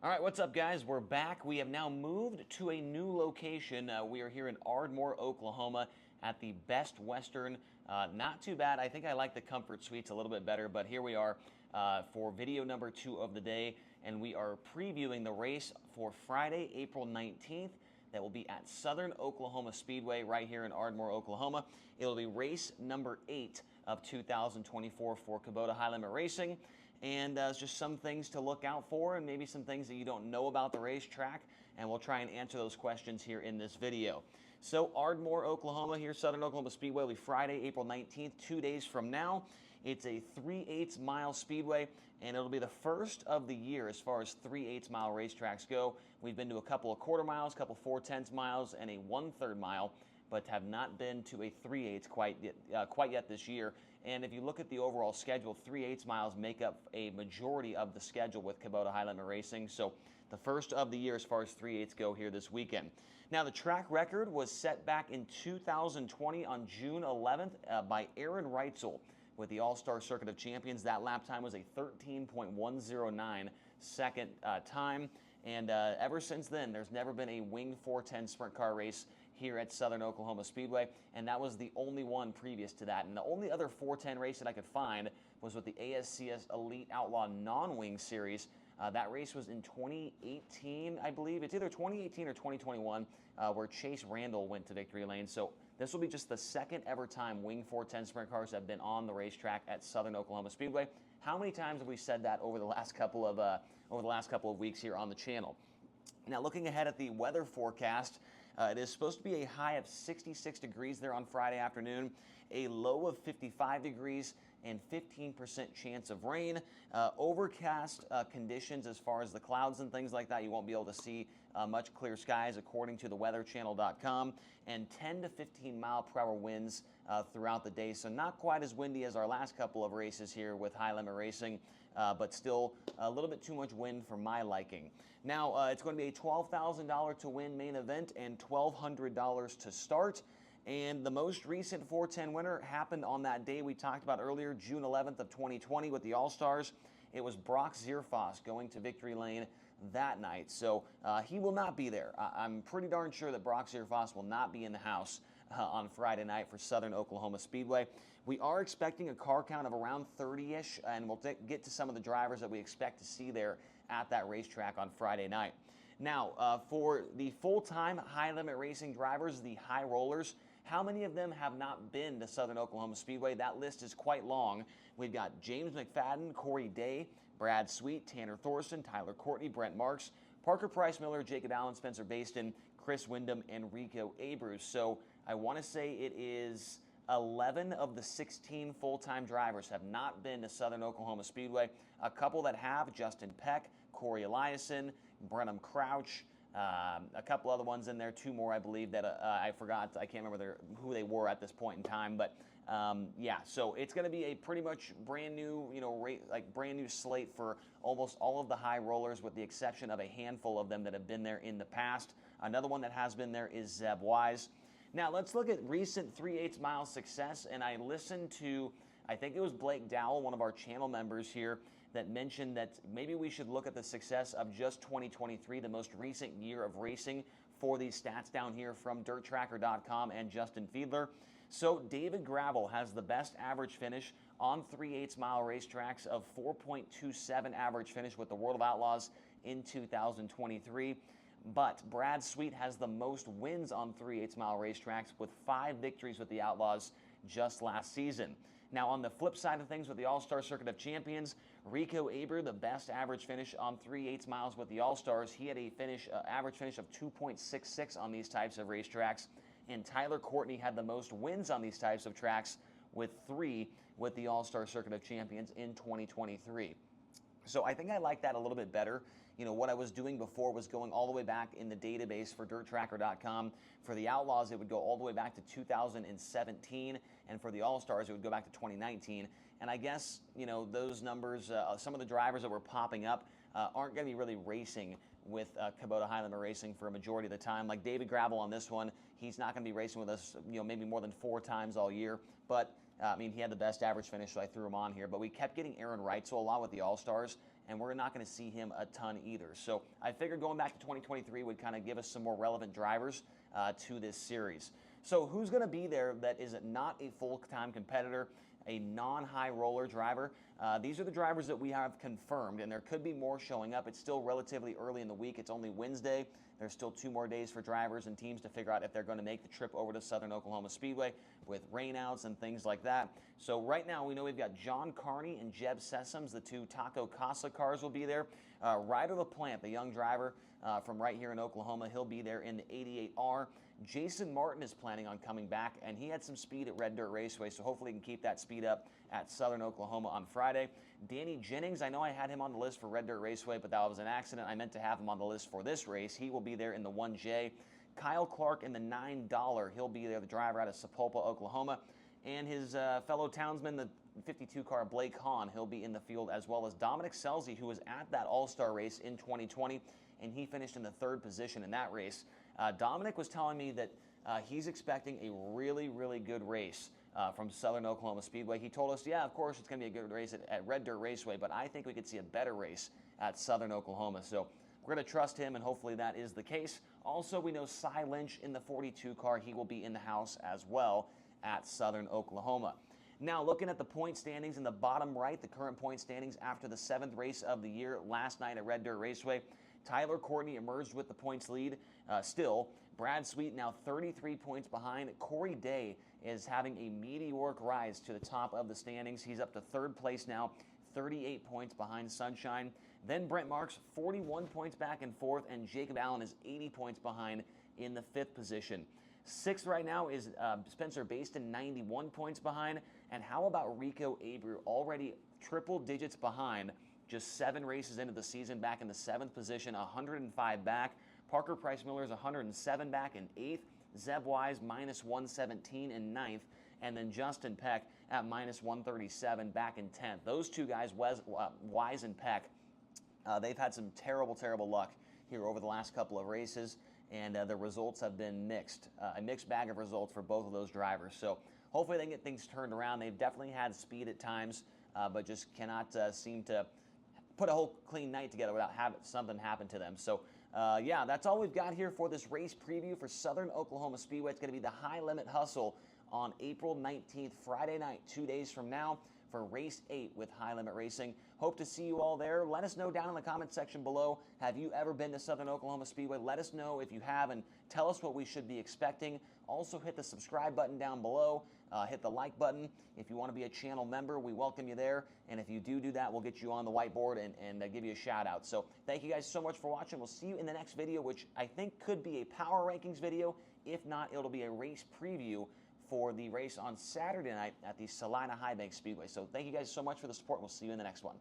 All right, what's up, guys? We're back. We have now moved to a new location. We are here in Ardmore, Oklahoma at the Best Western. Not too bad. I think I like the Comfort Suites a little bit better, but here we are for video number 2 of the day, and we are previewing the race for Friday, April 19th. That will be at Southern Oklahoma Speedway right here in Ardmore, Oklahoma. It'll be race number 8 of 2024 for Kubota High Limit Racing. And just some things to look out for and maybe some things that you don't know about the racetrack, and we'll try and answer those questions here in this video. So Ardmore, Oklahoma, here, Southern Oklahoma Speedway, will be Friday, April 19th, 2 days from now. It's a 3/8 mile speedway, and it'll be the first of the year as far as 3/8 mile racetracks go. We've been to a couple of quarter miles, a couple 4/10 miles, and a 1/3 mile, but have not been to a 3/8 quite yet this year. And if you look at the overall schedule, 3/8 miles make up a majority of the schedule with Kubota High Limit Racing. So the first of the year as far as 3/8 go here this weekend. Now, the track record was set back in 2020 on June 11th by Aaron Reitzel with the AllStar Circuit of Champions. That lap time was a 13.109 second time. And ever since then, there's never been a winged 410 sprint car race here at Southern Oklahoma Speedway, and that was the only one previous to that. And the only other 410 race that I could find was with the ASCS Elite Outlaw Non-Wing Series. That race was in 2018, I believe. It's either 2018 or 2021, where Chase Randall went to victory lane. So this will be just the second ever time wing 410 sprint cars have been on the racetrack at Southern Oklahoma Speedway. How many times have we said that over the last couple of weeks here on the channel? Now, looking ahead at the weather forecast, it is supposed to be a high of 66 degrees there on Friday afternoon, a low of 55 degrees, and 15% chance of rain. Overcast conditions as far as the clouds and things like that. You won't be able to see much clear skies according to the weatherchannel.com, and 10 to 15 mile per hour winds throughout the day. So not quite as windy as our last couple of races here with High Limit Racing, but still a little bit too much wind for my liking. Now, it's going to be a $12,000 to win main event and $1,200 to start. And the most recent 410 winner happened on that day we talked about earlier, June 11th of 2020 with the All-Stars. It was Brock Zierfoss going to victory lane that night. So he will not be there. I'm pretty darn sure that Brock Zierfoss will not be in the house on Friday night for Southern Oklahoma Speedway. We are expecting a car count of around 30-ish, and we'll get to some of the drivers that we expect to see there at that racetrack on Friday night. Now, for the full-time High Limit Racing drivers, the High Rollers, how many of them have not been to Southern Oklahoma Speedway? That list is quite long. We've got James McFadden, Corey Day, Brad Sweet, Tanner Thorson, Tyler Courtney, Brent Marks, Parker Price Miller, Jacob Allen, Spencer Baston, Chris Windham, and Rico Abreu. So I want to say it is 11 of the 16 full-time drivers have not been to Southern Oklahoma Speedway. A couple that have, Justin Peck, Corey Eliason, Brenham Crouch, a couple other ones in there, 2 more I believe that I forgot. I can't remember who they were at this point in time, but yeah, so it's going to be a pretty much brand new, brand new slate for almost all of the High Rollers, with the exception of a handful of them that have been there in the past. Another one that has been there is Zeb Wise. Now let's look at recent 3/8 mile success, and I listened to, I think it was Blake Dowell, one of our channel members here, that mentioned that maybe we should look at the success of just 2023, the most recent year of racing, for these stats down here from DirtTracker.com and Justin Fiedler. So David Gravel has the best average finish on 3/8 mile racetracks of 4.27 average finish with the World of Outlaws in 2023. But Brad Sweet has the most wins on 3/8 mile racetracks with 5 victories with the Outlaws just last season. Now, on the flip side of things with the All-Star Circuit of Champions, Rico Abreu, the best average finish on 3/8 miles with the All-Stars. He had a average finish of 2.66 on these types of racetracks. And Tyler Courtney had the most wins on these types of tracks with 3 with the All-Star Circuit of Champions in 2023. So I think I like that a little bit better. You know, what I was doing before was going all the way back in the database for DirtTracker.com. For the Outlaws, it would go all the way back to 2017, and for the All-Stars, it would go back to 2019. And I guess, you know, those numbers, some of the drivers that were popping up aren't going to be really racing with Kubota High Limit Racing for a majority of the time. Like David Gravel on this one, he's not going to be racing with us, you know, maybe more than 4 times all year. But I mean, he had the best average finish, so I threw him on here. But we kept getting Aaron Reitzel a lot with the All-Stars, and we're not going to see him a ton either. So I figured going back to 2023 would kind of give us some more relevant drivers to this series. So who's going to be there that is not a full-time competitor, a non-high roller driver? These are the drivers that we have confirmed, and there could be more showing up. It's still relatively early in the week. It's only Wednesday. There's still 2 more days for drivers and teams to figure out if they're going to make the trip over to Southern Oklahoma Speedway with rainouts and things like that. So right now we know we've got John Carney and Jeb Sessoms, the 2 Taco Casa cars will be there. Ryder LaPlante, the young driver from right here in Oklahoma, he'll be there in the 88R. Jason Martin is planning on coming back, and he had some speed at Red Dirt Raceway, so hopefully he can keep that speed up at Southern Oklahoma on Friday. Danny Jennings, I know I had him on the list for Red Dirt Raceway, but that was an accident. I meant to have him on the list for this race. He will be there in the 1J. Kyle Clark in the $9, he'll be there, the driver out of Sapulpa, Oklahoma. And his fellow townsman, the 52 car Blake Hahn, he'll be in the field, as well as Dominic Scelzi, who was at that All-Star race in 2020, and he finished in the 3rd position in that race. Dominic was telling me that he's expecting a really, really good race from Southern Oklahoma Speedway. He told us, yeah, of course it's going to be a good race at Red Dirt Raceway, but I think we could see a better race at Southern Oklahoma. So we're going to trust him, and hopefully that is the case. Also, we know Cy Lynch in the 42 car. He will be in the house as well at Southern Oklahoma. Now, looking at the point standings in the bottom right, the current point standings after the 7th race of the year last night at Red Dirt Raceway, Tyler Courtney emerged with the points lead still. Brad Sweet now 33 points behind. Corey Day is having a meteoric rise to the top of the standings. He's up to 3rd place now, 38 points behind Sunshine. Then Brent Marks, 41 points back in 4th, and Jacob Allen is 80 points behind in the 5th position. 6th right now is Spencer Baston, 91 points behind. And how about Rico Abreu, already triple digits behind, just 7 races into the season, back in the 7th position, 105 back. Parker Price Miller is 107 back in 8th. Zeb Wise minus 117 in 9th. And then Justin Peck at minus 137 back in 10th. Those 2 guys, Wise and Peck, they've had some terrible, terrible luck here over the last couple of races, and the results have been mixed. A mixed bag of results for both of those drivers. So hopefully they can get things turned around. They've definitely had speed at times, but just cannot seem to put a whole clean night together without having something happen to them. So yeah, that's all we've got here for this race preview for Southern Oklahoma Speedway. It's going to be the High Limit Hustle on April 19th, Friday night, 2 days from now, for race 8 with High Limit Racing. Hope to see you all there. Let us know down in the comment section below, have you ever been to Southern Oklahoma Speedway? Let us know if you have, and tell us what we should be expecting. Also hit the subscribe button down below. Hit the like button. If you want to be a channel member, we welcome you there. And if you do that, we'll get you on the whiteboard and give you a shout out. So thank you guys so much for watching. We'll see you in the next video, which I think could be a power rankings video. If not, it'll be a race preview for the race on Saturday night at the Salina High Bank Speedway. So thank you guys so much for the support. We'll see you in the next one.